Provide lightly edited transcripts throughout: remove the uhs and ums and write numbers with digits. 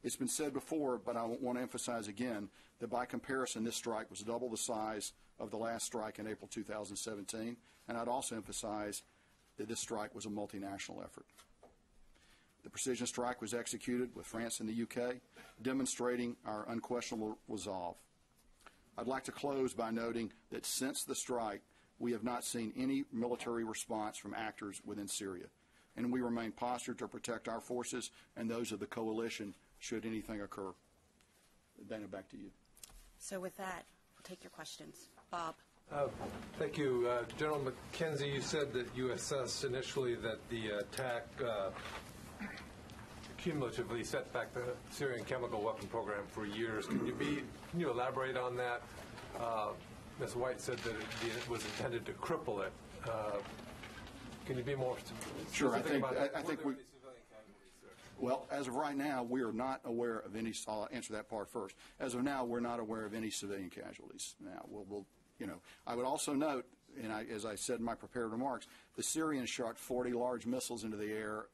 It's been said before, but I want to emphasize again that by comparison, this strike was double the size of the last strike in April 2017, and I'd also emphasize that this strike was a multinational effort. The precision strike was executed with France and the UK, demonstrating our unquestionable resolve. I'd like to close by noting that since the strike, we have not seen any military response from actors within Syria, and we remain postured to protect our forces and those of the coalition should anything occur. Dana, back to you. So with that, we'll take your questions. Bob. Thank you. General McKenzie, you said that you assessed initially that the attack cumulatively set back the Syrian chemical weapon program for years. Can you elaborate on that? Ms. White said that it was intended to cripple it. Can you be more specific? Sure. I think we. Well, as of right now, we are not aware of any. I'll answer that part first. As of now, we're not aware of any civilian casualties. Now, I would also note, and as I said in my prepared remarks, the Syrians shot 40 large missiles into the air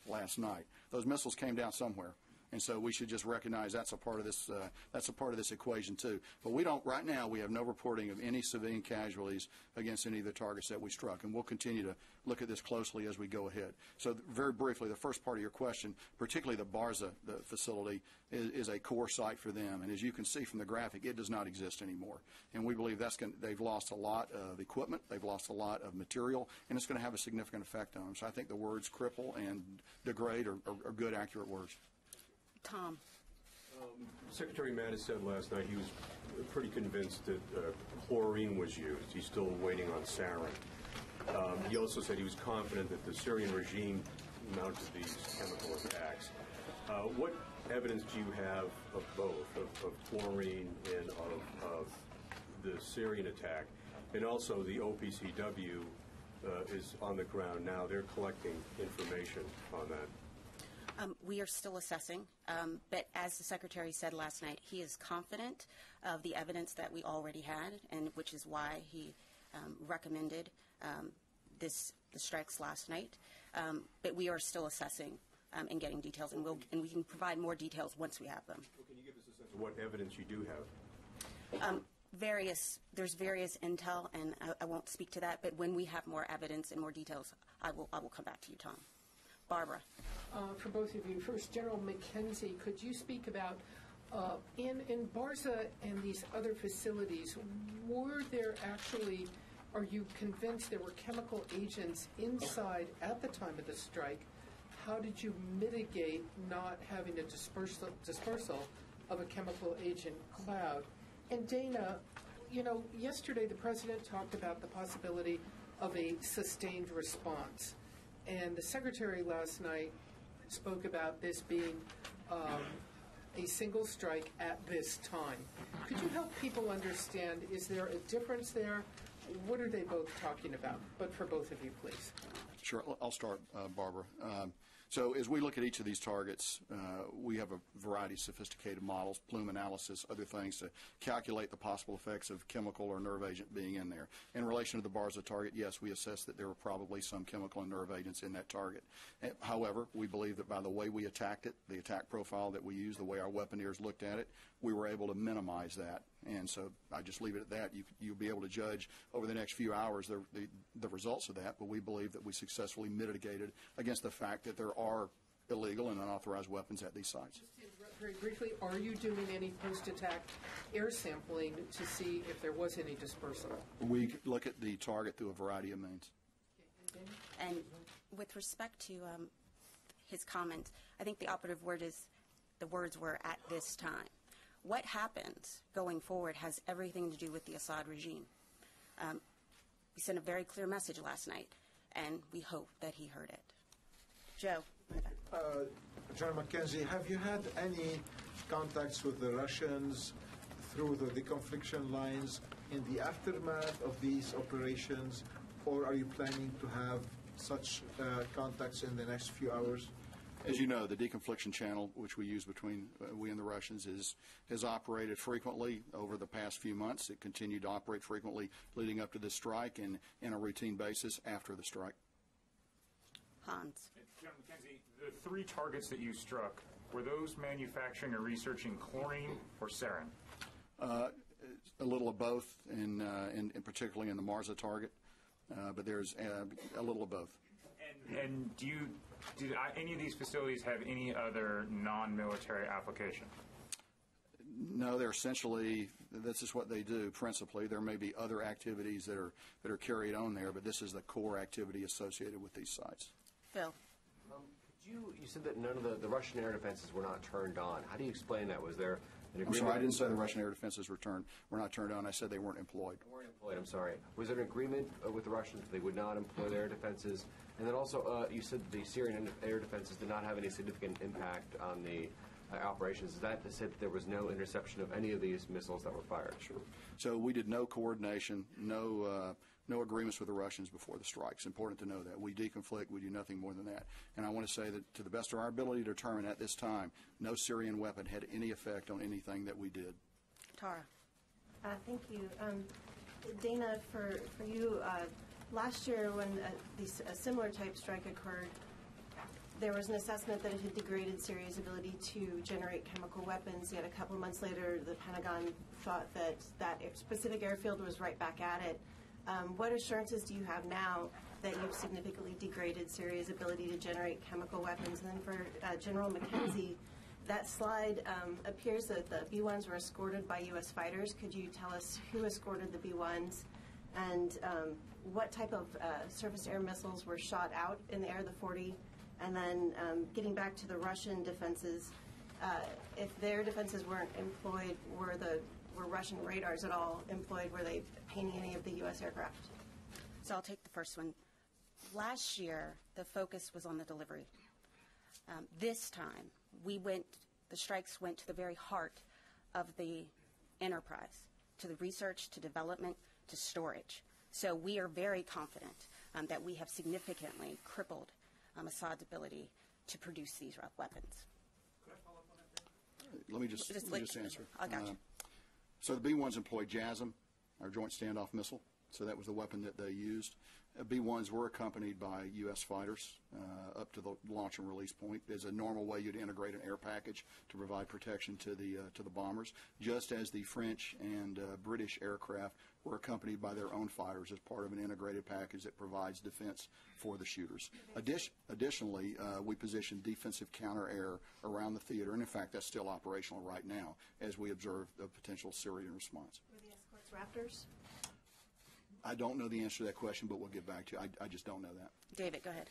last night. Those missiles came down somewhere, and so we should just recognize that's a part of this. That's a part of this equation too. But we don't right now. We have no reporting of any civilian casualties against any of the targets that we struck, and we'll continue to look at this closely as we go ahead. So very briefly, the first part of your question, particularly the Barza facility, is a core site for them, and as you can see from the graphic, it does not exist anymore. And we believe they've lost a lot of equipment, they've lost a lot of material, and it's going to have a significant effect on them. So I think the words cripple and degrade are good, accurate words. Tom. Secretary Mattis said last night he was pretty convinced that chlorine was used. He's still waiting on sarin. He also said he was confident that the Syrian regime mounted these chemical attacks. What evidence do you have of both, of chlorine and of the Syrian attack? And also the OPCW is on the ground now. They're collecting information on that. We are still assessing, but as the Secretary said last night, he is confident of the evidence that we already had, and which is why he recommended the strikes last night. But we are still assessing and getting details, and we can provide more details once we have them. Well, can you give us a sense of what evidence you do have? There's various intel, and I won't speak to that. But when we have more evidence and more details, I will come back to you, Tom. Barbara. For both of you. First, General McKenzie, could you speak about, in Barza and these other facilities, are you convinced there were chemical agents inside at the time of the strike? How did you mitigate not having a dispersal of a chemical agent cloud? And Dana, yesterday the President talked about the possibility of a sustained response. And the Secretary last night spoke about this being a single strike at this time. Could you help people understand, is there a difference there? What are they both talking about? But for both of you, please. Sure. I'll start, Barbara. So as we look at each of these targets, we have a variety of sophisticated models, plume analysis, other things to calculate the possible effects of chemical or nerve agent being in there. In relation to the Barza target, yes, we assessed that there were probably some chemical and nerve agents in that target. However, we believe that by the way we attacked it, the attack profile that we used, the way our weaponeers looked at it, we were able to minimize that. And so I just leave it at that. You'll be able to judge over the next few hours the results of that, but we believe that we successfully mitigated against the fact that there are illegal and unauthorized weapons at these sites. Just to interrupt very briefly, are you doing any post-attack air sampling to see if there was any dispersal? We look at the target through a variety of means. And with respect to his comment, I think the operative word is, the words were "at this time." What happens going forward has everything to do with the Assad regime. We sent a very clear message last night, and we hope that he heard it. Joe. General McKenzie, have you had any contacts with the Russians through the deconfliction lines in the aftermath of these operations, or are you planning to have such contacts in the next few hours? As you know, the deconfliction channel, which we use between we and the Russians, has operated frequently over the past few months. It continued to operate frequently leading up to this strike and in a routine basis after the strike. Hans. General McKenzie, the three targets that you struck were those manufacturing or researching chlorine or sarin? A little of both, and particularly in the Marsa target, but there's a little of both. And did any of these facilities have any other non-military application? No, they're essentially, this is what they do principally. There may be other activities that are carried on there, but this is the core activity associated with these sites. Phil. You said that none of the Russian air defenses were not turned on. How do you explain that? Was there an agreement? I'm sorry, I didn't say the Russian air defenses were not turned on. I said they weren't employed. They weren't employed, I'm sorry. Was there an agreement with the Russians that they would not employ their air defenses? And then also, you said the Syrian air defenses did not have any significant impact on the operations. Is that to say that there was no interception of any of these missiles that were fired? Sure. So we did no coordination, no agreements with the Russians before the strike. It's important to know that. We deconflict. We do nothing more than that. And I want to say that to the best of our ability to determine at this time, no Syrian weapon had any effect on anything that we did. Tara. Thank you. Dana, for you, last year when a similar type strike occurred, there was an assessment that it had degraded Syria's ability to generate chemical weapons, yet a couple of months later the Pentagon thought that specific airfield was right back at it. What assurances do you have now that you've significantly degraded Syria's ability to generate chemical weapons? And then for General McKenzie, that slide appears that the B-1s were escorted by U.S. fighters. Could you tell us who escorted the B-1s and what type of surface-air missiles were shot out in the air, the 40? And then getting back to the Russian defenses, if their defenses weren't employed, were Russian radars at all employed? Were they painting any of the U.S. aircraft? So I'll take the first one. Last year, the focus was on the delivery. This time, the strikes went to the very heart of the enterprise, to the research, to development, to storage. So we are very confident that we have significantly crippled Assad's ability to produce these weapons. Could I follow up on that? Let me just answer. I got you. So the B-1s employed JASSM, our Joint Standoff Missile. So that was the weapon that they used. B-1s were accompanied by U.S. fighters up to the launch and release point. There's a normal way you'd integrate an air package to provide protection to the bombers, just as the French and British aircraft were accompanied by their own fighters as part of an integrated package that provides defense for the shooters. Additionally, we positioned defensive counter-air around the theater, and in fact that's still operational right now as we observe a potential Syrian response. Were the escorts Raptors? I don't know the answer to that question, but we'll get back to you. I just don't know that. David, go ahead.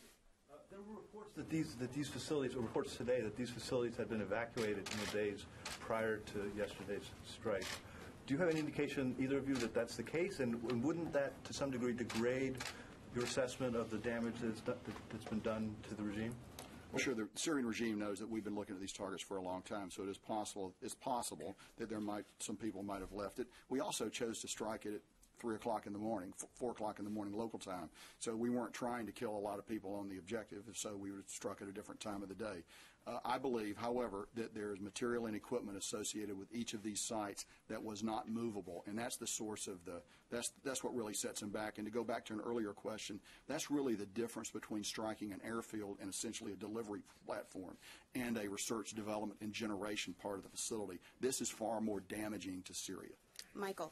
There were reports that these facilities, or reports today, that these facilities had been evacuated in the days prior to yesterday's strike. Do you have any indication, either of you, that that's the case? And wouldn't that, to some degree, degrade your assessment of the damage that's been done to the regime? Well, sure. The Syrian regime knows that we've been looking at these targets for a long time, so it is possible. It's possible that some people might have left it. We also chose to strike it at 3 o'clock in the morning, 4 o'clock in the morning local time. So we weren't trying to kill a lot of people on the objective, so we would have struck at a different time of the day. I believe, however, that there is material and equipment associated with each of these sites that was not movable, and that's the source of that's what really sets them back. And to go back to an earlier question, that's really the difference between striking an airfield and essentially a delivery platform and a research, development, and generation part of the facility. This is far more damaging to Syria. Michael.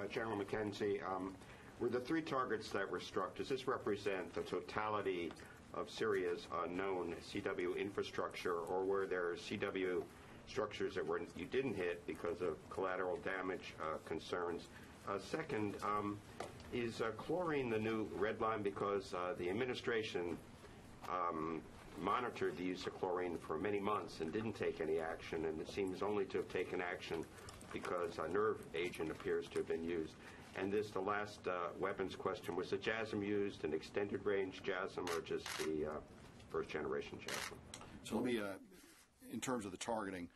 General McKenzie, were the 3 targets that were struck, does this represent the totality of Syria's known CW infrastructure, or were there CW structures that you didn't hit because of collateral damage concerns? Second, is chlorine the new red line? Because the administration monitored the use of chlorine for many months and didn't take any action, and it seems only to have taken action because a nerve agent appears to have been used. And the last weapons question, was the JASSM used, an extended range JASSM, or just the first generation JASSM? So let me, in terms of the targeting,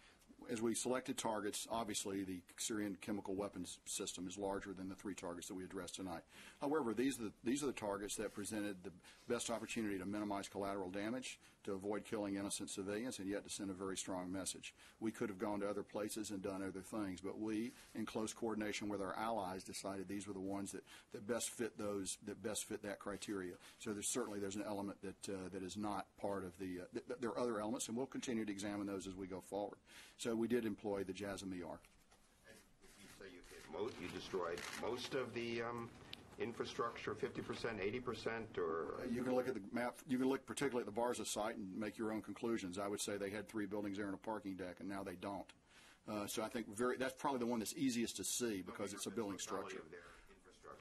as we selected targets, obviously the Syrian chemical weapons system is larger than the 3 targets that we addressed tonight. However, these are the targets that presented the best opportunity to minimize collateral damage, to avoid killing innocent civilians and yet to send a very strong message. We could have gone to other places and done other things, but we, in close coordination with our allies, decided these were the ones that best fit that criteria. So there's an element that is not part of the. There are other elements, and we'll continue to examine those as we go forward. So we did employ the JASM-ER. You say you destroyed most of the infrastructure, 50%, 80%, or? You can look at the map. You can look particularly at the Barza site and make your own conclusions. I would say they had 3 buildings there and a parking deck, and now they don't. So I think that's probably the one that's easiest to see because it's a building structure.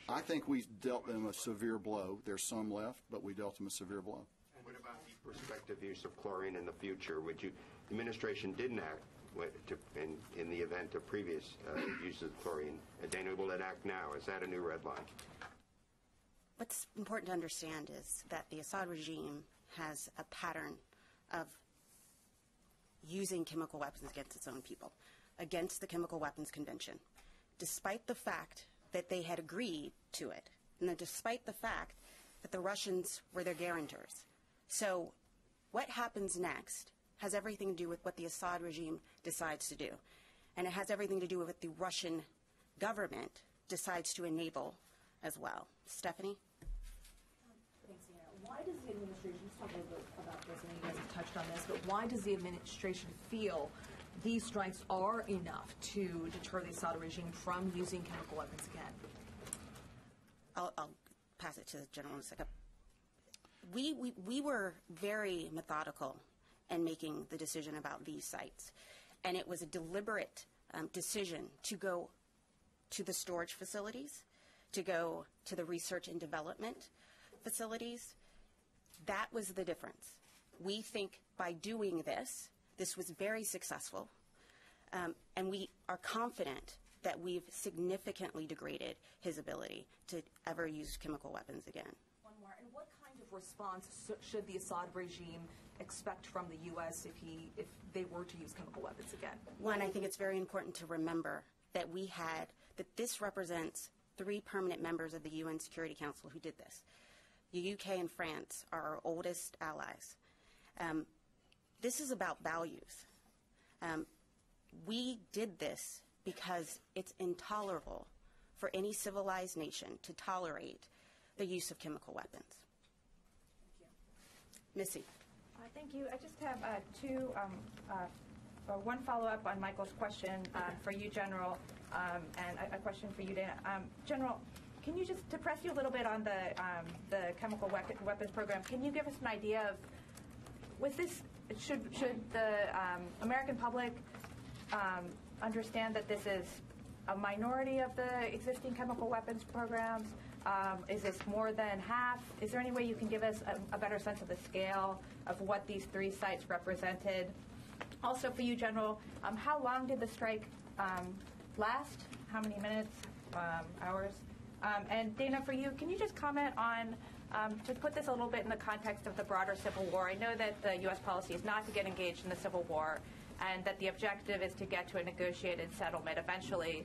I think we dealt them a severe blow. There's some left, but we dealt them a severe blow. What about the prospective use of chlorine in the future? The administration didn't act in the event of previous use of chlorine. Dana, will it act now? Is that a new red line? What's important to understand is that the Assad regime has a pattern of using chemical weapons against its own people, against the Chemical Weapons Convention, despite the fact that they had agreed to it, and then despite the fact that the Russians were their guarantors. So what happens next has everything to do with what the Assad regime decides to do, and it has everything to do with what the Russian government decides to enable as well. Stephanie? Thanks, Anna. Why does the administration, let's talk a little bit about this, and you guys have touched on this, but why does the administration feel these strikes are enough to deter the Assad regime from using chemical weapons again? I'll pass it to the general in a second. We were very methodical in making the decision about these sites, and it was a deliberate decision to go to the storage facilities, to go to the research and development facilities. That was the difference. We think by doing this, this was very successful, and we are confident that we've significantly degraded his ability to ever use chemical weapons again. One more. And what kind of response should the Assad regime expect from the U.S. if they were to use chemical weapons again? One, I think it's very important to remember that that this represents 3 permanent members of the UN Security Council who did this. The UK and France are our oldest allies. This is about values. We did this because it's intolerable for any civilized nation to tolerate the use of chemical weapons. Thank you. Missy. Thank you. I just have one follow-up on Michael's question for you, General, and a question for you, Dana. General, can you just, to press you a little bit on the chemical weapons program, can you give us an idea of, with this, should the American public understand that this is a minority of the existing chemical weapons programs? Is this more than half? Is there any way you can give us a better sense of the scale of what these 3 sites represented? Also for you, General, how long did the strike last? How many minutes, hours? And Dana, for you, can you just comment on, to put this a little bit in the context of the broader civil war? I know that the U.S. policy is not to get engaged in the civil war, and that the objective is to get to a negotiated settlement eventually.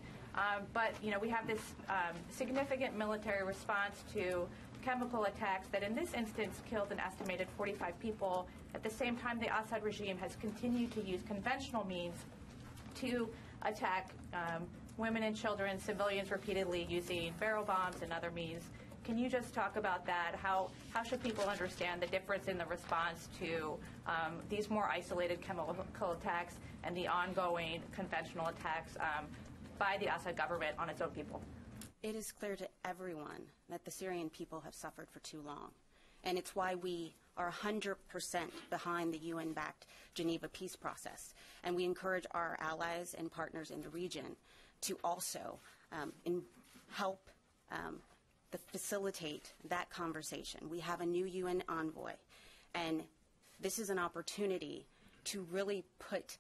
But, you know, we have this significant military response to chemical attacks that in this instance killed an estimated 45 people. At the same time, the Assad regime has continued to use conventional means to attack women and children, civilians repeatedly using barrel bombs and other means. Can you just talk about that? How should people understand the difference in the response to these more isolated chemical attacks and the ongoing conventional attacks by the Assad government on its own people? It is clear to everyone that the Syrian people have suffered for too long. And it's why we are 100% behind the UN-backed Geneva peace process. And we encourage our allies and partners in the region to also help facilitate that conversation. We have a new UN envoy, and this is an opportunity to really put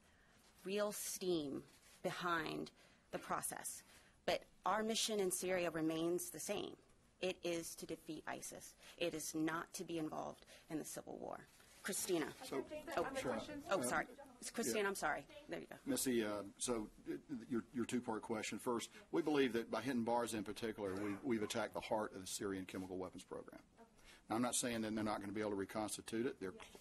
real steam behind the process. But our mission in Syria remains the same. It is to defeat ISIS. It is not to be involved in the civil war. Christina. Sorry. It's Christina, I'm sorry. There you go. Missy, so your 2-part question. First, we believe that by hitting Barza in particular, we've attacked the heart of the Syrian chemical weapons program. I'm not saying that they're not going to be able to reconstitute it.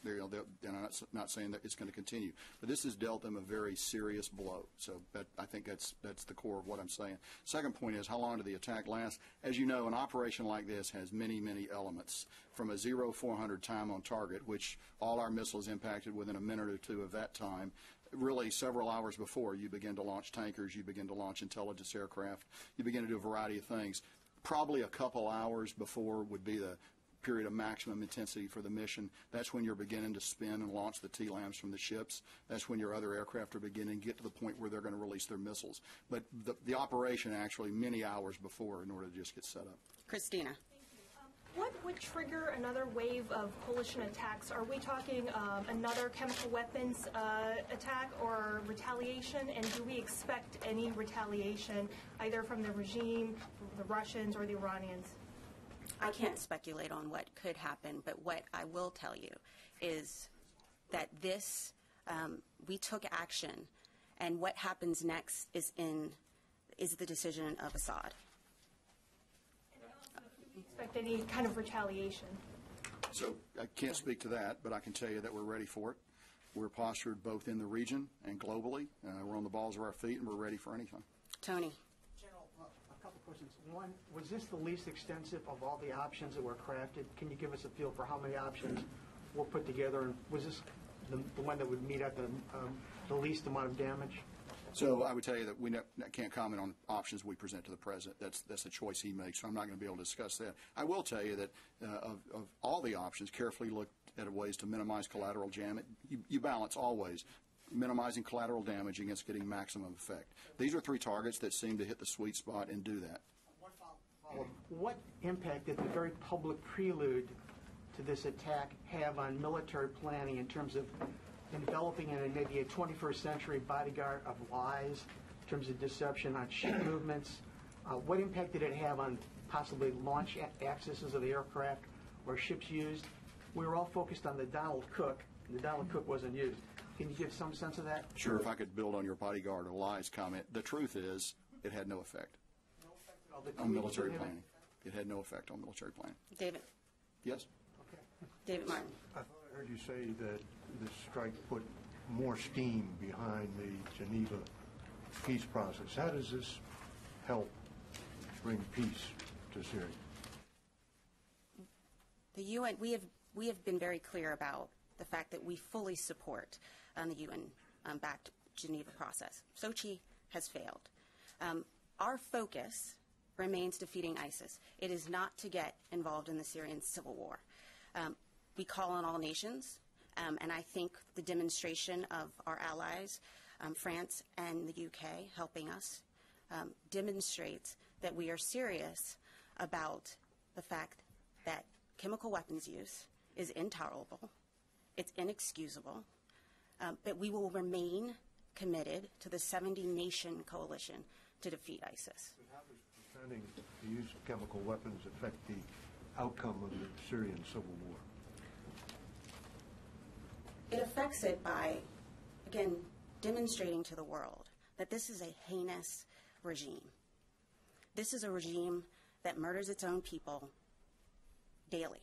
I'm not saying that it's going to continue. But this has dealt them a very serious blow. So I think that's the core of what I'm saying. Second point is, how long did the attack last? As you know, an operation like this has many, many elements. From a 0-400 time on target, which all our missiles impacted within a minute or two of that time, really several hours before you begin to launch tankers, you begin to launch intelligence aircraft, you begin to do a variety of things. Probably a couple hours before would be the period of maximum intensity for the mission. That's when you're beginning to spin and launch the TLAMs from the ships. That's when your other aircraft are beginning to get to the point where they're going to release their missiles. But the operation actually many hours before in order to just get set up. Christina. What would trigger another wave of coalition attacks? Are we talking another chemical weapons attack or retaliation? And do we expect any retaliation either from the regime, the Russians, or the Iranians? I can't speculate on what could happen, but what I will tell you is that this, we took action, and what happens next is the decision of Assad. Expect any kind of retaliation? So I can't speak to that, but I can tell you that we're ready for it. We're postured both in the region and globally. We're on the balls of our feet, and we're ready for anything. Tony. General, a couple questions. One, was this the least extensive of all the options that were crafted? Can you give us a feel for how many options were put together, and was this the one that would meet at the least amount of damage? So I would tell you that we can't comment on options we present to the president. That's a choice he makes, so I'm not going to be able to discuss that. I will tell you that of all the options, carefully looked at ways to minimize collateral damage. You balance always minimizing collateral damage against getting maximum effect. These are three targets that seem to hit the sweet spot and do that. What impact did the very public prelude to this attack have on military planning in terms of enveloping in maybe a 21st century bodyguard of lies in terms of deception on ship movements? What impact did it have on possibly launch axes of the aircraft or ships used? We were all focused on the Donald Cook, and the Donald Cook wasn't used. Can you give some sense of that? Sure, if I could build on your bodyguard of lies comment. The truth is, it had no effect on military planning. It had no effect on military planning. David. Yes? Okay. David Martin. I thought I heard you say that this strike put more steam behind the Geneva peace process. How does this help bring peace to Syria? The UN, we have been very clear about the fact that we fully support the UN-backed Geneva process. Sochi has failed. Our focus remains defeating ISIS. It is not to get involved in the Syrian civil war. We call on all nations, and I think the demonstration of our allies, France and the UK, helping us, demonstrates that we are serious about the fact that chemical weapons use is intolerable, it's inexcusable, but we will remain committed to the 70-nation coalition to defeat ISIS. How does preventing the use of chemical weapons affect the outcome of the Syrian civil war? It affects it by, again, demonstrating to the world that this is a heinous regime. This is a regime that murders its own people daily.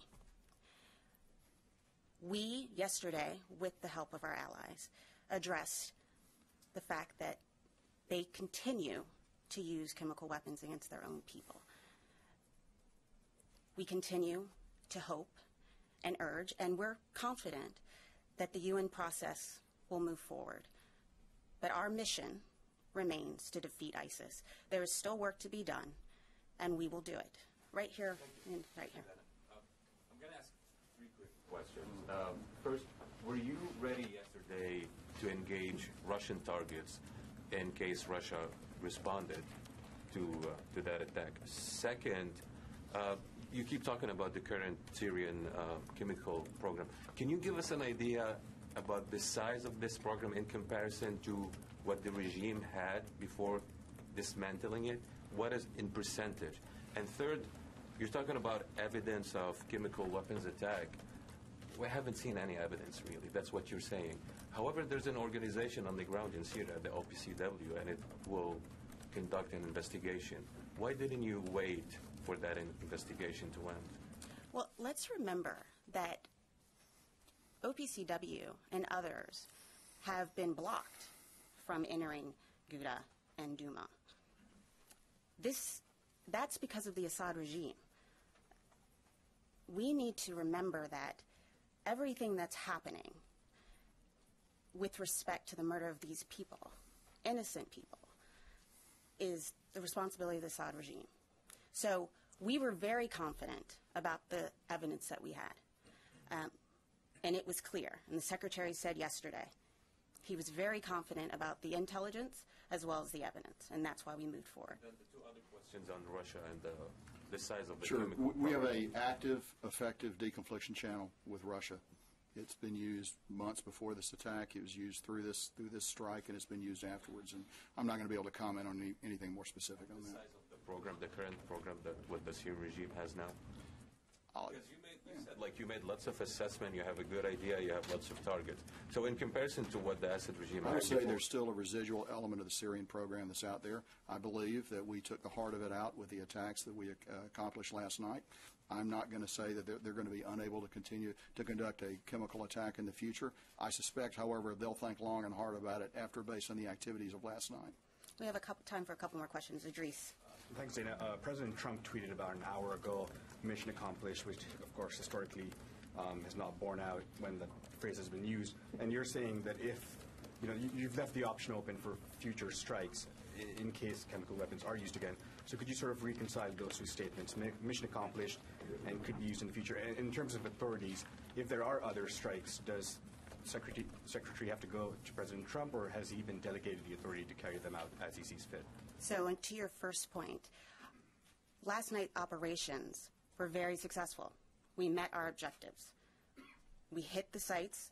We, yesterday, with the help of our allies, addressed the fact that they continue to use chemical weapons against their own people. We continue to hope and urge, and we're confident that the UN process will move forward. But our mission remains to defeat ISIS. There is still work to be done, and we will do it. Right here, and right here. I'm going to ask three quick questions. First, were you ready yesterday to engage Russian targets in case Russia responded to that attack? Second, you keep talking about the current Syrian chemical program. Can you give us an idea about the size of this program in comparison to what the regime had before dismantling it? What is in percentage? And third, you're talking about evidence of chemical weapons attack. We haven't seen any evidence, really. That's what you're saying. However, there's an organization on the ground in Syria, the OPCW, and it will conduct an investigation. Why didn't you wait for that investigation to end? Well, let's remember that OPCW and others have been blocked from entering Ghouta and Douma. That's because of the Assad regime. We need to remember that everything that's happening with respect to the murder of these people, innocent people, is the responsibility of the Assad regime. So we were very confident about the evidence that we had. And it was clear. And the Secretary said yesterday, he was very confident about the intelligence as well as the evidence. And that's why we moved forward. Then the two other questions on Russia and the size of the Sure. chemical We have program. an active, effective deconfliction channel with Russia. It's been used months before this attack. It was used through this strike, and it's been used afterwards. And I'm not going to be able to comment on anything more specific on The that. size of the program, the current program that what the Syrian regime has now? Because you made lots of assessment, you have a good idea, you have lots of targets. So in comparison to what the Assad regime I had would say before- there's still a residual element of the Syrian program that's out there. I believe that we took the heart of it out with the attacks that we accomplished last night. I'm not going to say that they're going to be unable to continue to conduct a chemical attack in the future. I suspect, however, they'll think long and hard about it based on the activities of last night. We have time for a couple more questions. Idris. Thanks, Dana. President Trump tweeted about an hour ago, mission accomplished, which, of course, historically has not borne out when the phrase has been used. And you're saying that if, you've left the option open for future strikes in case chemical weapons are used again. So could you sort of reconcile those two statements, mission accomplished and could be used in the future? And in terms of authorities, if there are other strikes, does Secretary have to go to President Trump, or has he been delegated the authority to carry them out as he sees fit? So, and to your first point, last night operations were very successful. We met our objectives. We hit the sites,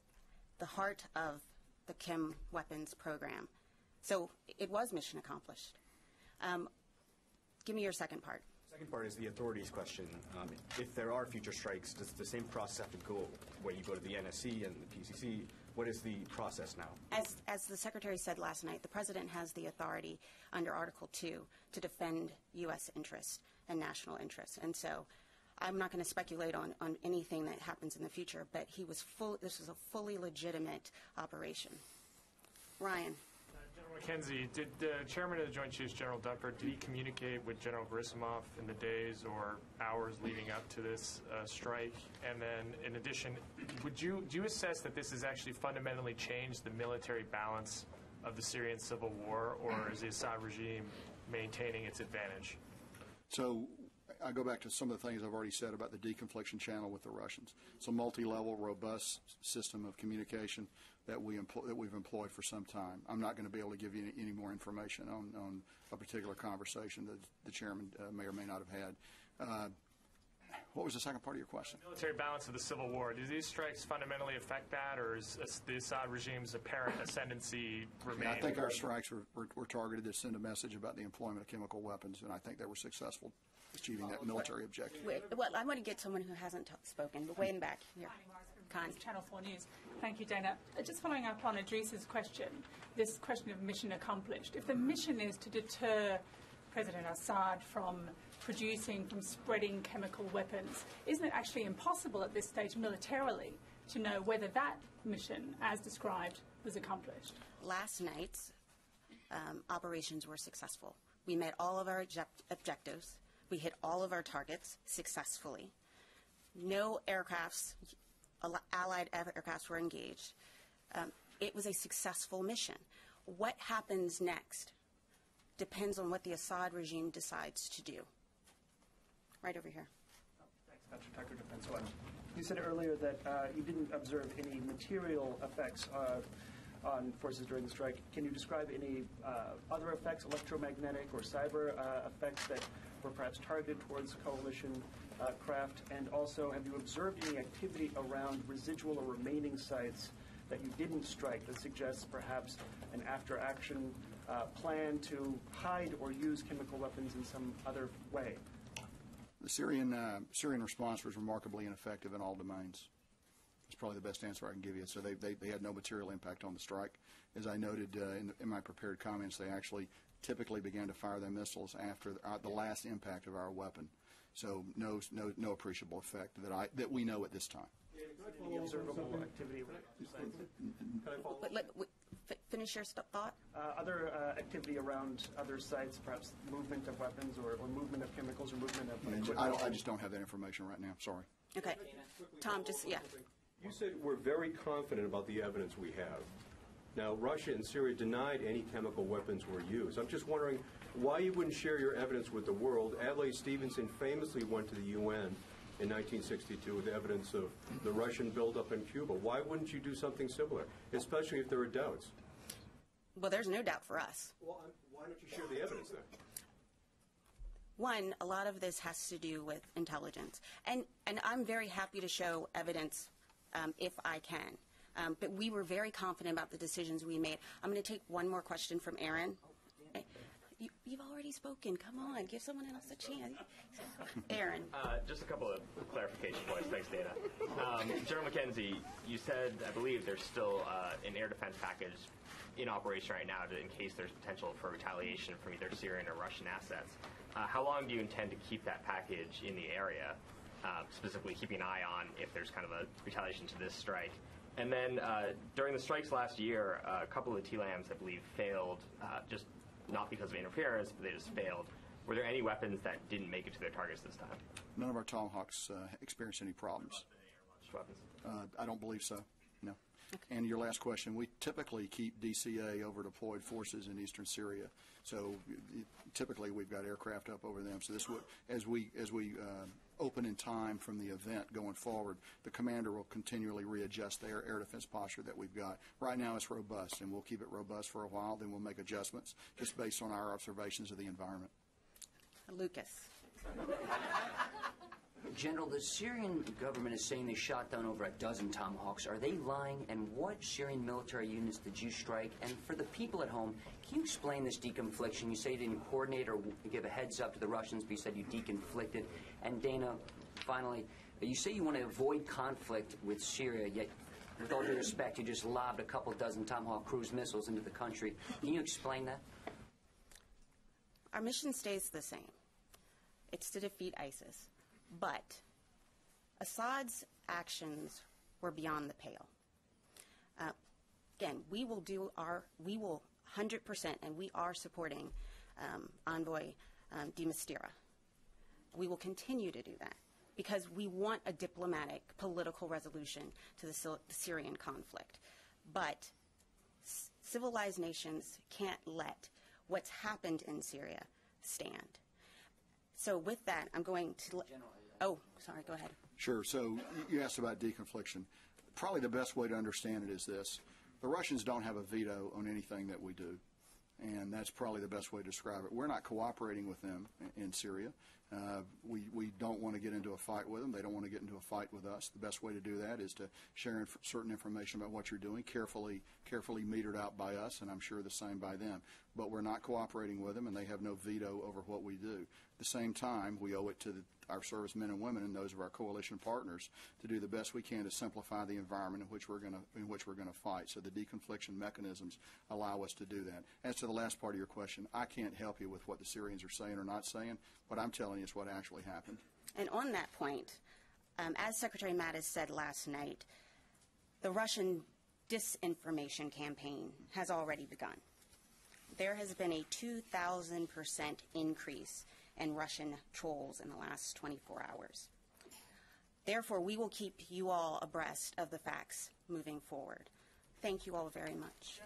the heart of the chem weapons program. So it was mission accomplished. Give me your second part. Second part is the authorities question. If there are future strikes, does the same process have to go where you go to the NSC and the PCC? What is the process now? As the Secretary said last night, the President has the authority under Article 2 to defend U.S. interests and national interests. And so I'm not going to speculate on anything that happens in the future, but this was a fully legitimate operation. Ryan. General McKenzie, did the Chairman of the Joint Chiefs, General Dunford, did he communicate with General Gerasimov in the days or hours leading up to this strike? And then, in addition, do you assess that this has actually fundamentally changed the military balance of the Syrian civil war, or is the Assad regime maintaining its advantage? So I go back to some of the things I've already said about the deconfliction channel with the Russians. It's a multi-level, robust system of communication that we've employed for some time. I'm not going to be able to give you any more information on a particular conversation that the chairman may or may not have had. What was the second part of your question? Military balance of the civil war. Do these strikes fundamentally affect that, or is the Assad regime's apparent ascendancy remain? I think our strikes were targeted to send a message about the employment of chemical weapons, and I think they were successful achieving that military objective. Well, I want to get someone who hasn't spoken, but way in back here. Connie. Channel 4 News. Thank you, Dana. Just following up on Idris's question, this question of mission accomplished. If the mission is to deter President Assad from spreading chemical weapons, isn't it actually impossible at this stage militarily to know whether that mission, as described, was accomplished? Last night's operations were successful. We met all of our objectives. We hit all of our targets successfully. No aircrafts, allied aircrafts were engaged. It was a successful mission. What happens next depends on what the Assad regime decides to do. Right over here. Thanks, Patrick Tucker, Defense One. You said earlier that you didn't observe any material effects on forces during the strike. Can you describe any other effects, electromagnetic or cyber effects that were perhaps targeted towards coalition craft? And also, have you observed any activity around residual or remaining sites that you didn't strike that suggests perhaps an after-action plan to hide or use chemical weapons in some other way? The Syrian response was remarkably ineffective in all domains. That's probably the best answer I can give you. So they had no material impact on the strike. As I noted in my prepared comments, they actually typically began to fire their missiles after the last impact of our weapon. So no appreciable effect that we know at this time. Any observable activity? Finish your thought. Other activity around other sites, perhaps movement of weapons or movement of chemicals or movement of... I just don't have that information right now. Sorry. Okay. Tom, yeah. You said we're very confident about the evidence we have. Now, Russia and Syria denied any chemical weapons were used. I'm just wondering why you wouldn't share your evidence with the world. Adlai Stevenson famously went to the UN in 1962 with evidence of the Russian buildup in Cuba. Why wouldn't you do something similar, especially if there are doubts? Well, there's no doubt for us. Well, why don't you share the evidence then? One, a lot of this has to do with intelligence. And I'm very happy to show evidence if I can. But we were very confident about the decisions we made. I'm going to take one more question from Aaron. You've already spoken. Come on, give someone else a chance. Aaron. Just a couple of clarification points. Thanks, Dana. General McKenzie, you said, I believe, there's still an air defense package in operation right now in case there's potential for retaliation from either Syrian or Russian assets. How long do you intend to keep that package in the area, specifically keeping an eye on if there's kind of a retaliation to this strike? And then during the strikes last year, a couple of TLAMs, I believe, failed, just not because of interference, but they just failed. Were there any weapons that didn't make it to their targets this time? None of our Tomahawks experienced any problems. Weapons? I don't believe so, no. Okay. And your last question, we typically keep DCA over deployed forces in eastern Syria. So typically we've got aircraft up over them. So this would, as we open in time from the event going forward, the commander will continually readjust the air defense posture that we've got. Right now it's robust, and we'll keep it robust for a while. Then we'll make adjustments just based on our observations of the environment. Lucas. General, the Syrian government is saying they shot down over a dozen Tomahawks. Are they lying? And what Syrian military units did you strike? And for the people at home, can you explain this deconfliction? You say you didn't coordinate or give a heads up to the Russians, but you said you deconflicted. And Dana, finally, you say you want to avoid conflict with Syria, yet with all due respect, you just lobbed a couple dozen Tomahawk cruise missiles into the country. Can you explain that? Our mission stays the same. It's to defeat ISIS. But Assad's actions were beyond the pale. Again, we will 100%, and we are supporting Envoy de Mistura. We will continue to do that because we want a diplomatic, political resolution to the Syrian conflict. But civilized nations can't let what's happened in Syria stand. So with that, I'm going to... Oh, sorry, go ahead. Sure. So you asked about deconfliction. Probably the best way to understand it is this. The Russians don't have a veto on anything that we do, and that's probably the best way to describe it. We're not cooperating with them in Syria. We don't want to get into a fight with them. They don't want to get into a fight with us. The best way to do that is to share certain information about what you're doing, carefully metered out by us, and I'm sure the same by them. But we're not cooperating with them, and they have no veto over what we do. At the same time, we owe it to our servicemen and women and those of our coalition partners to do the best we can to simplify the environment in which we're going to fight. So the deconfliction mechanisms allow us to do that. As to the last part of your question, I can't help you with what the Syrians are saying or not saying. What I'm telling you is what actually happened. And on that point, as Secretary Mattis said last night, the Russian disinformation campaign has already begun. There has been a 2,000% increase in Russian trolls in the last 24 hours. Therefore, we will keep you all abreast of the facts moving forward. Thank you all very much.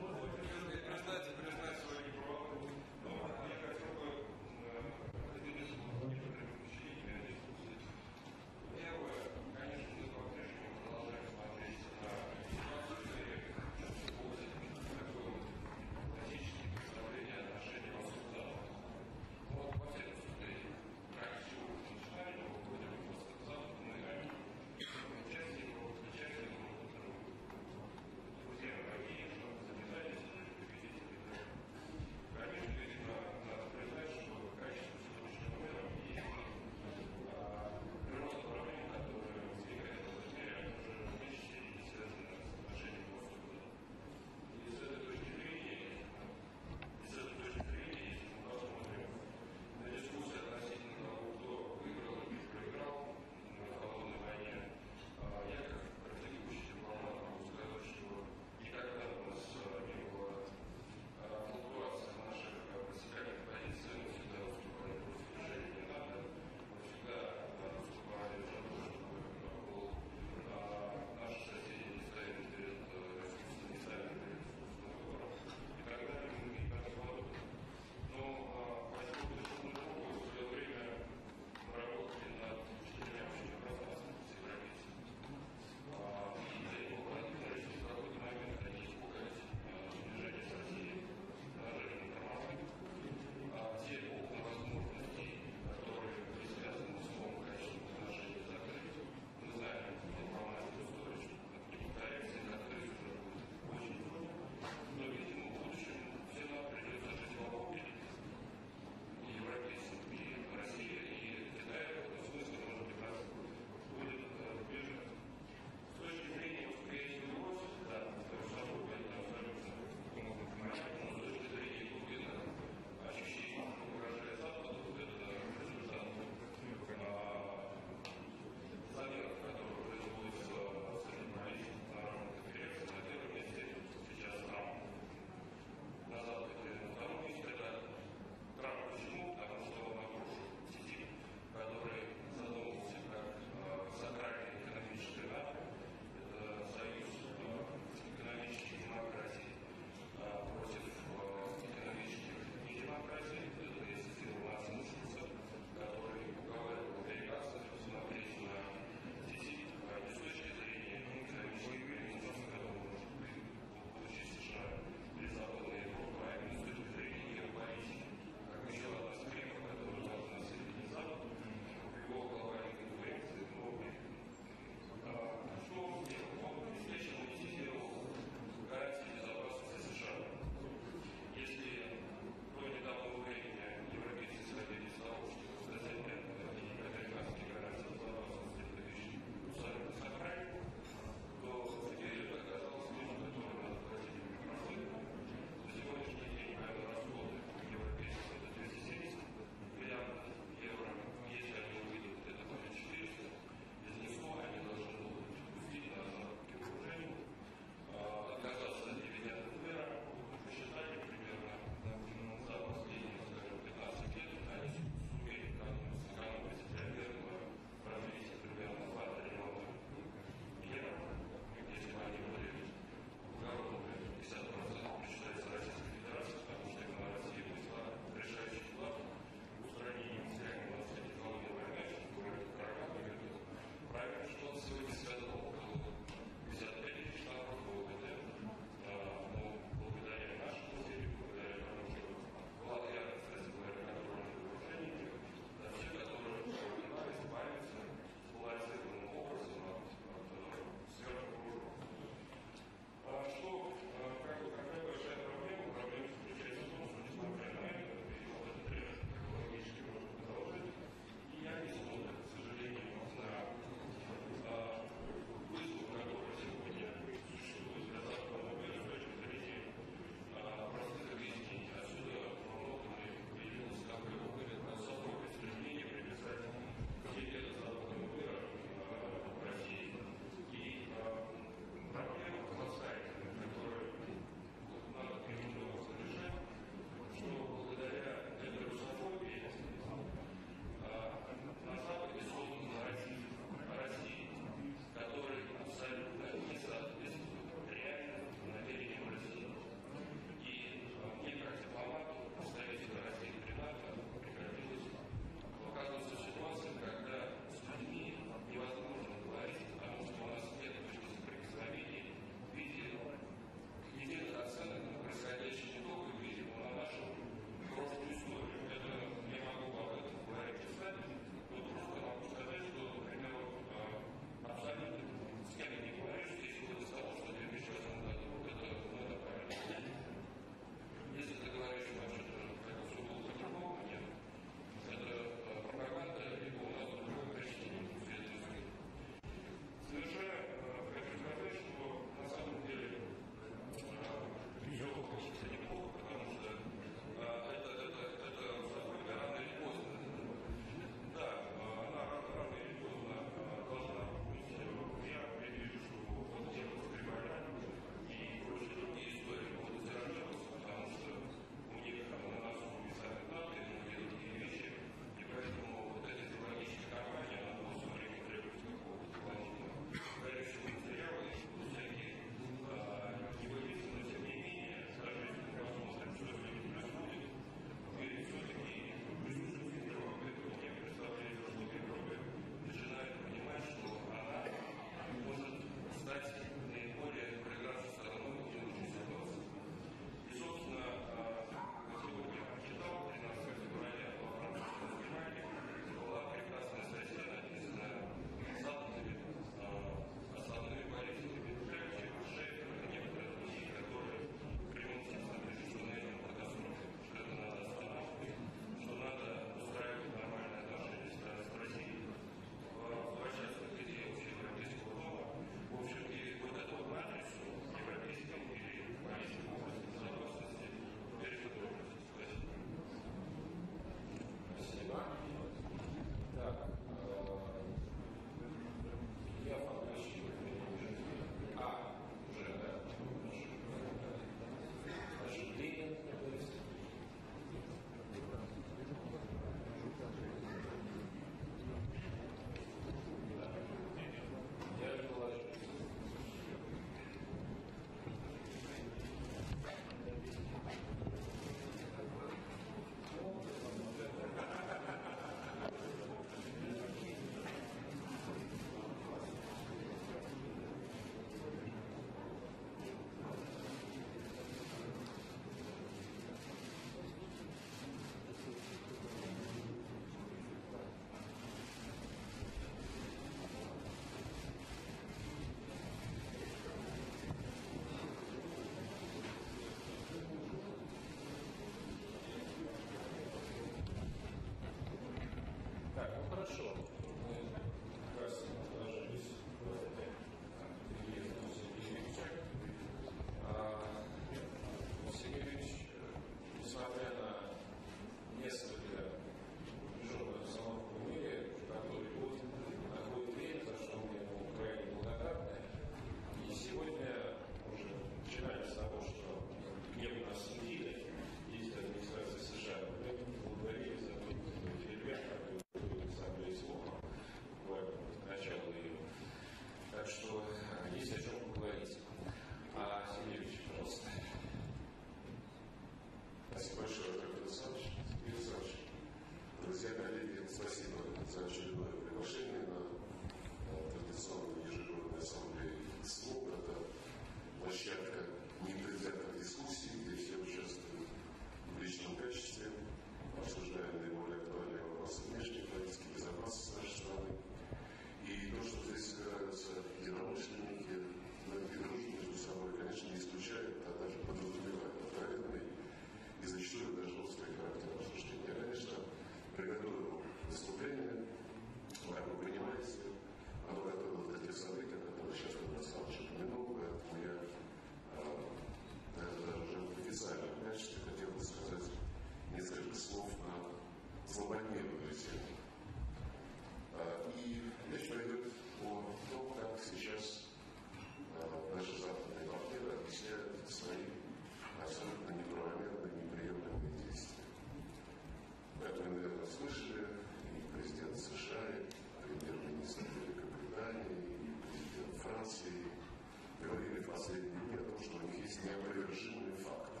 неопровержимые факты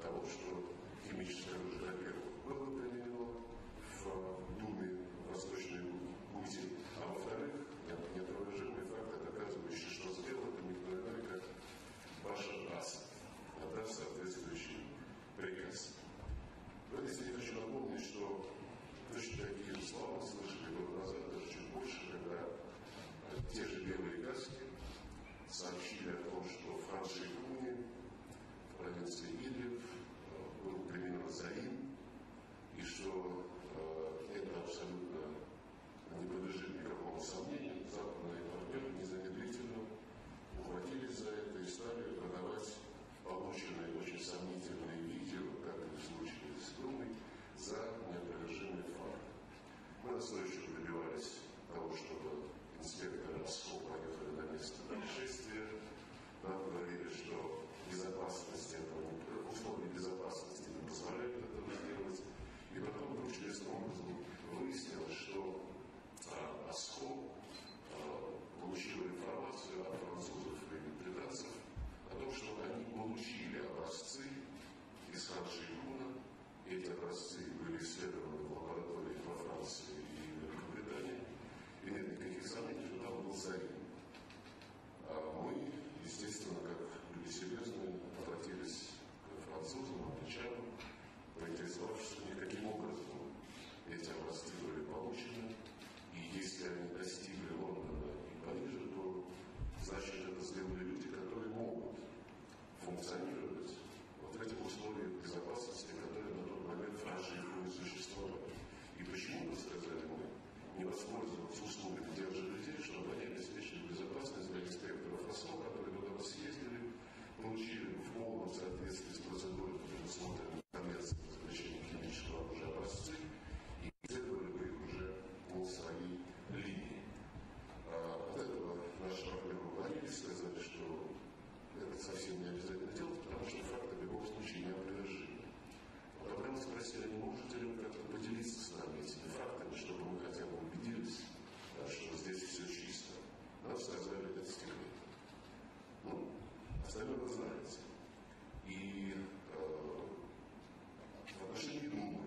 того, что химическое оружие, во-первых, было применено в Думе Восточной Грузии, а во-вторых, неопровержимый факт, доказывающий, что сделал это никто иной, как Башар Асад, отдав соответствующий приказ. В этой связи хочу напомнить, что точно такие же слова слышали год назад, даже чуть больше, когда те же белые каски сообщили о том, что в Хан-Шейхуне, в провинции Идлиб, был применен зарин, и что это абсолютно не подлежит никакому сомнению. Западные партнеры незамедлительно ухватились за это и стали продавать полученные очень сомнительные видео, как и в случае с Думой, за неопровержимый факт. Мы настойчиво добивались того, чтобы инспекторы ОСКО поехали на место происшествия. Нам говорили, что условия безопасности не позволяют этого сделать. И потом вдруг чудесным образом выяснилось, что ОСКО получила информацию от французов и британцев о том, что они получили образцы из Хан-Шейхуна. Эти образцы были исследованы в лабораториях во Франции и Великобритании. И нет никаких сомнений, что там был зарин. Мы, естественно, как люди серьезные, обратились к французам, англичанам, поинтересовавшись у них, каким образом эти образцы были получены. И если они достигли Лондона и Парижа, то, значит, это сделали люди, которые могут функционировать вот в этих условиях безопасности, которые на тот момент в Хан-Шейхуне существовали. И почему, сказали мы, не воспользоваться услугами тех же людей, чтобы они обеспечили безопасность для инспекторов ОСКО, которые туда съездили, получили в полном соответствии с процедурой, предусмотренной Конвенцией по запрещению химического оружия образцы, и исследовали бы их уже по своей линии. От этого наши партнеры уклонились, сказали, что это совсем не обязательно делать, потому что факты в любом случае неопровержимы. А потом мы спросили, не можете ли вы как-то поделиться с нами этими фактами, чтобы мы хотя бы убедились, что здесь все чисто. Нам сказали, это секрет. Ну, остальное вы знаете. И в отношении Думы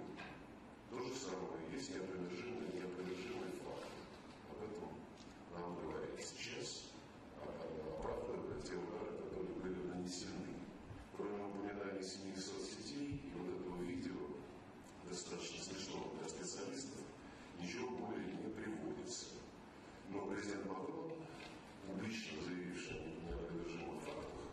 то же самое. Есть неопровержимые факты. Об этом нам говорят сейчас, оправдывая те удары, которые были нанесены. Кроме упоминаний СМИ и соцсетей и вот этого видео, достаточно смешного для специалистов, ничего более не приводится. Но президент Макрон, публично заявивший о неопровержимых фактах,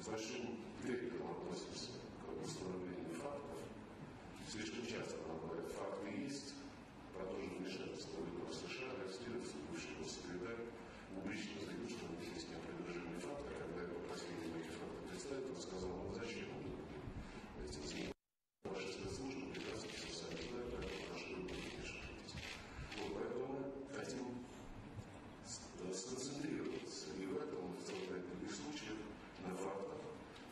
с большим трепетом относимся к установлению фактов. Слишком часто нам говорят, факты есть, продолжим вмешательство выборов США, расследователь, бывший госсекретарь, публично заявил, что у них есть неопровержимые факты, а когда я попросил ему эти факты представить, он сказал, ну зачем эти изменения? Ваши спецслужбы прекрасно все сами знают, поэтому на что вы будете вмешиваться. Вот, поэтому мы хотим сконцентрироваться и в этом, в целом ряде случаев, на фактах,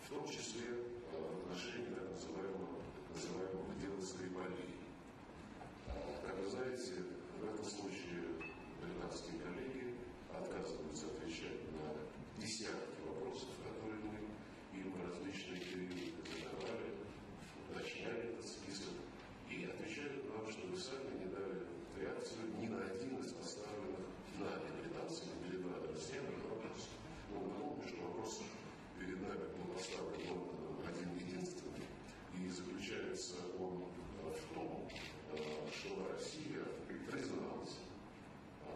в том числе в отношении так называемого дела Скрипалей. Как вы знаете, в этом случае британские коллеги отказываются отвечать на десятки вопросов, которые мы им в различные периоды задавали, уточняли этот список и отвечают нам, что вы сами не дали реакцию ни на один из поставленных нами британцами перед нами разъемных вопросов. Но мы помним, что вопрос перед нами был поставлен Лондоном один единственный, и заключается он в том, что Россия призналась.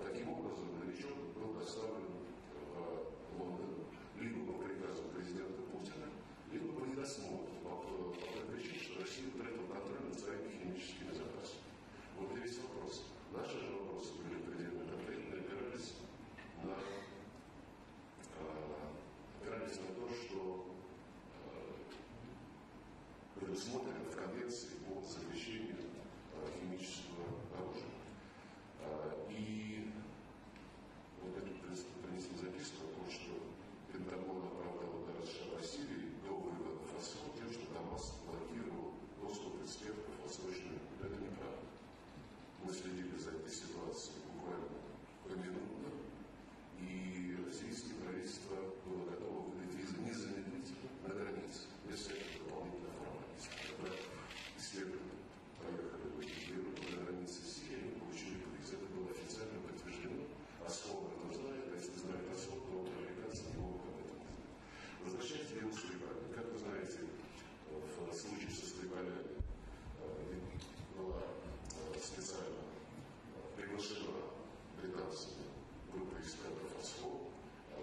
Таким образом, новичок был доставлен в Лондон либо по приказу президента Путина, либо по недосмотру, по той причине, что Россия утратила контроль над своими химическими запасами. Вот и весь вопрос. Наши же вопросы были предельно конкретны, опирались на то, что предусмотрено в Конвенции по запрещению химического оружия. И вот эту принесли записку о том, что Пентагон оправдал удар США по Сирии до вывода ФСО тем, что Дамаск блокировал доступ экспертов в Восточную. Это неправда. Мы следили за этой ситуацией буквально поминутно, и российское правительство было готово выдать визы незамедлительно на границе, без всяких дополнительных формальностей. Когда исследователи поехали в Европу на границе с Сирией, они получили приз. Это было официально подтверждено. Оскол это знает, а если знает Оскол, то американцы не могут об этом не знать. Возвращаясь к делу Скрипаля. Как вы знаете, в случае со Скрипалями была специально приглашена британцами группа экспертов ОСКО.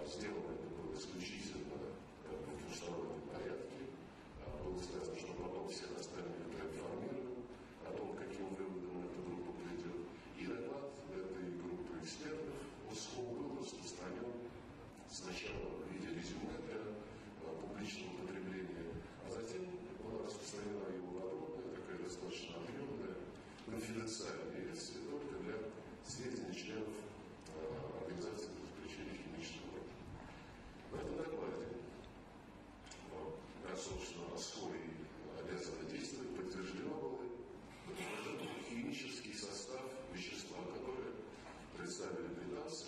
Сделано это было исключительно в двустороннем порядке. Было сказано, что потом всех остальных проинформируем о том, каким выводом эта группа придет. И доклад этой группы экспертов ОСКО был распространен сначала в виде резюме для публичного потребления, а затем была распространена его подробная, такая достаточно объемная, конфиденциальная версия только для сведений членов Организации по запрещению химического оружия. В этом докладе, как, собственно, ОСКО и обязаны действовать, подтверждено было химический состав вещества, которое представили британцы,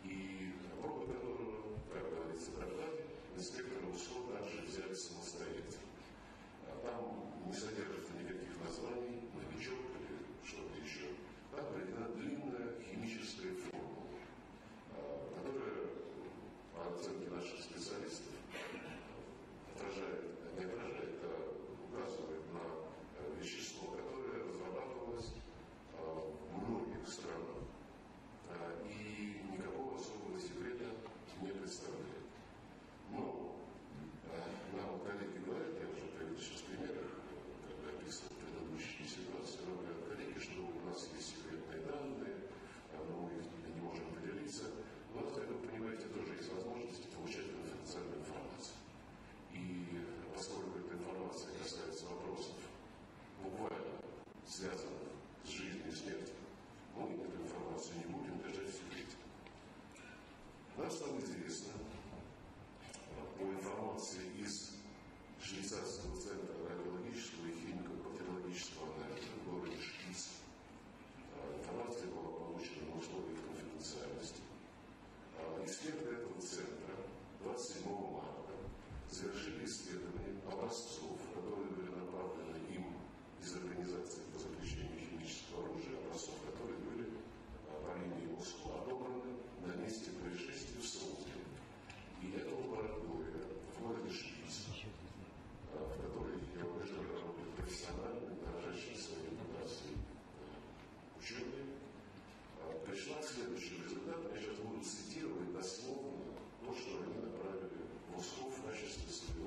и пробы которого, как говорится в докладе, инспекторы ОСКО также взяли самостоятельно. Там не содержится никаких названий, новичок или что-то еще. Там приведена длинная химическая формула, которая, по оценке наших специалистов, не отражает, а указывает на вещество, которое разрабатывалось в многих странах и никакого особого секрета не представляет. Но нам коллеги говорят, я уже привел сейчас примеры, когда описывал предыдущие ситуации, нам говорят коллеги, что у нас есть секретные данные, но мы их не можем поделиться. У нас, как вы понимаете, тоже есть возможность получать конфиденциальную информацию. И поскольку эта информация касается вопросов, буквально связанных с жизнью и смертью, мы эту информацию не будем держать в секрете. Нам стало известно, по информации из швейцарского центра радиологического и химико-бактериологического анализа в городе Шпиц, информация была получена на условиях конфиденциальности. Эксперты этого центра 27 марта завершили исследование образцов, которые были направлены им из Организации по запрещению химического оружия, образцов, которые были по линии ОСКО отобраны на месте происшествия в Саудове. И эта лаборатория в городе Шпиц, в которой, я убежден, работают профессиональные, дорожащие своей репутацией ученые, пришла к следующему результату. Я сейчас буду цитировать дословно то, что они направили в ОСКО в качестве своего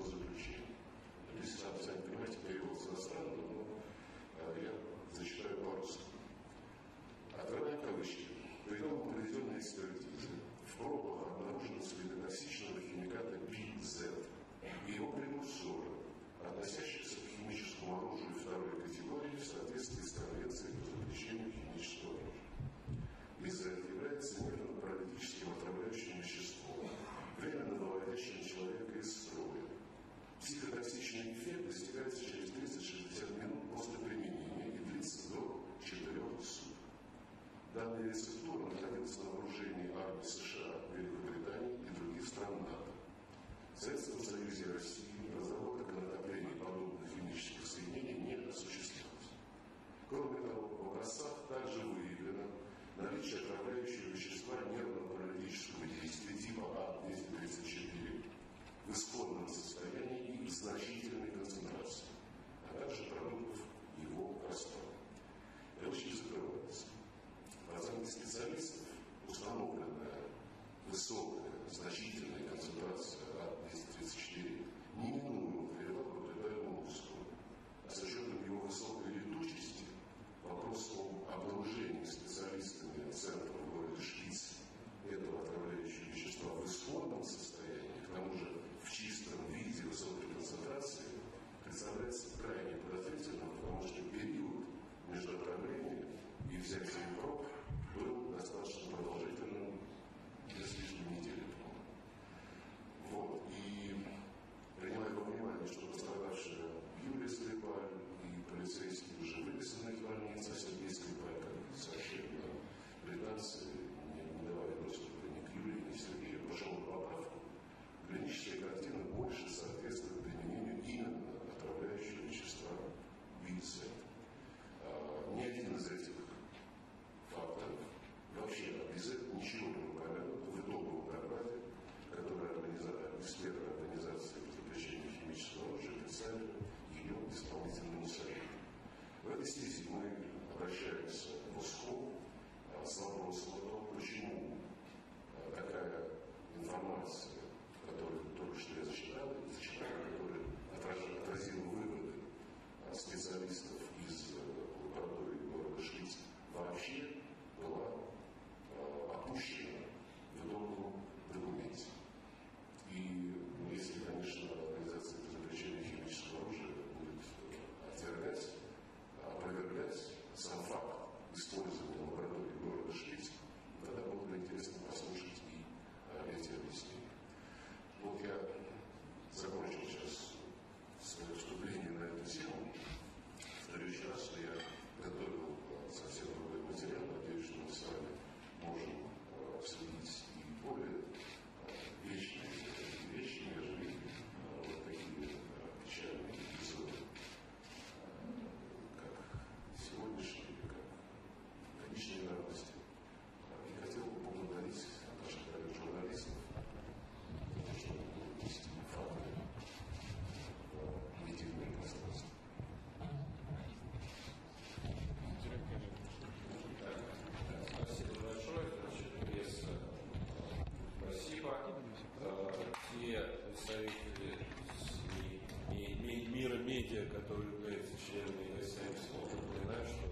Медиа, которые являются членами ЕСМ, смогут понимать, что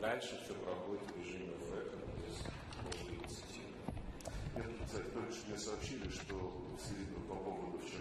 раньше все проходит в режиме ФЭКа, то есть можно инициативно. Кстати, только что мне сообщили, что по поводу вчера